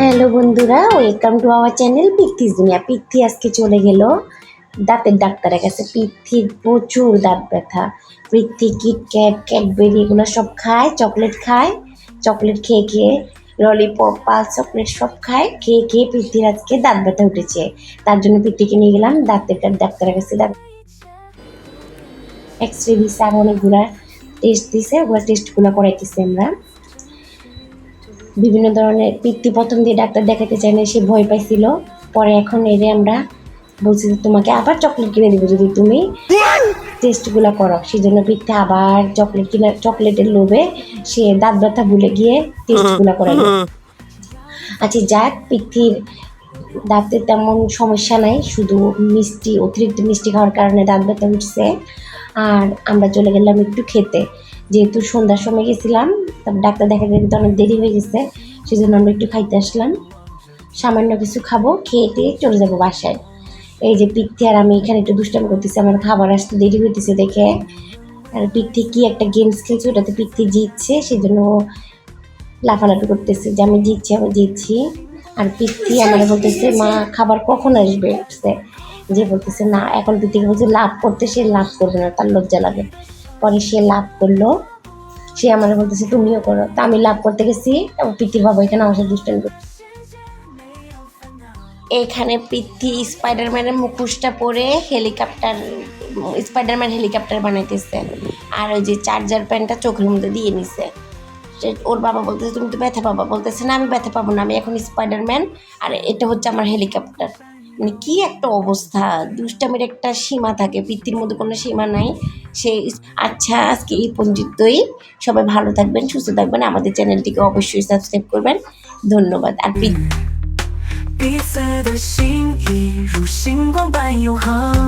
Hello বন্ধুরা, welcome to our channel পিথিস দুনিয়া। পিথি আজকে চলে গেল দাঁতের ডাক্তারের কাছে। পিথির প্রচুর দাঁত ব্যথা। পিথি কিটক্যাট, ক্যাডবেরি এগুলো সব খায়, চকলেট খায়। চকলেট খেয়ে খেয়ে, ললিপপ, পাল চকলেট সব খায়। খেয়ে খেয়ে পিথির আজকে দাঁত ব্যথা উঠেছে। তার জন্য পিথিকে নিয়ে গেলাম দাঁতের ডাক্তারের কাছে। এক্স রে দিছে, আর অনেকগুলা টেস্ট দিছে, ওগুলো টেস্টগুলো করাইতেছি আমরা। বিভিন্ন ধরনের পিত্তি প্রথম দিয়ে ডাক্তার দেখাতে চাই না, সে ভয় পাইছিল। পরে এখন এরে আমরা বলছি যে তোমাকে আবার চকলেট কিনে দেবো যদি তুমি টেস্টগুলো করো। সেই জন্য পিত্তি আবার চকলেট কিনে, চকলেটের লোভে সে দাঁত ব্যথা ভুলে গিয়ে টেস্টগুলো করাইল। আচ্ছা যাক, পিত্তির দাঁতে তেমন সমস্যা নাই, শুধু মিষ্টি, অতিরিক্ত মিষ্টি খাওয়ার কারণে দাঁত ব্যথা উঠছে। আর আমরা চলে গেলাম একটু খেতে, যেহেতু সন্ধ্যার সময় গেছিলাম, তারপর ডাক্তার দেখাতে কিন্তু অনেক দেরি হয়ে গেছে, সেই জন্য আমরা একটু খাইতে আসলাম। সামান্য কিছু খাবো, খেয়ে টেয়ে চলে যাবো বাসায়। এই যে পিত্তি আর আমি এখানে একটু দুষ্টামি করতেছি, আমার খাবার আসতে দেরি হইতেছে দেখে। আর পিত্তি কি একটা গেমস খেলছে, ওটাতে পিত্তি জিতছে, সেই জন্য লাফালাফি করতেছে যে আমি জিতছি, আমি জিতছি। আর পিত্তি আমার বলতেছে মা খাবার কখন আসবে, যে বলতেছে না, এখন পিত্তিকে বলছে লাভ করতে, সে লাভ করবে না, তার লজ্জা লাগে। পরে সে লাভ করলো, সে আমার বলতেছে তুমিও করো। তা আমি লাভ করতে গেছি, তারপর পিত্তির বাবা এখানে আমার সাথে দুষ্টামি করছে। এখানে পিত্তি স্পাইডারম্যানের মুখোশটা পরে হেলিকপ্টার, স্পাইডারম্যান হেলিকপ্টার বানাইতেছে। আর ওই যে চার্জার প্যান্টটা চোখের মধ্যে দিয়ে নিছে। ওর বাবা বলতেছে তুমি তো ব্যথা পাবা, বলতেছে না আমি ব্যথা পাবো না, আমি এখন স্পাইডারম্যান, আর এটা হচ্ছে আমার হেলিকপ্টার। মানে কি একটা অবস্থা, দুষ্টামির একটা সীমা থাকে, পিত্তির মধ্যে কোনো সীমা নাই। সে আচ্ছা, আজকে এই পর্যন্তই। সবাই ভালো থাকবেন, সুস্থ থাকবেন, আমাদের চ্যানেলটিকে অবশ্যই সাবস্ক্রাইব করবেন। ধন্যবাদ। আর彼此的心意如星光般永恒。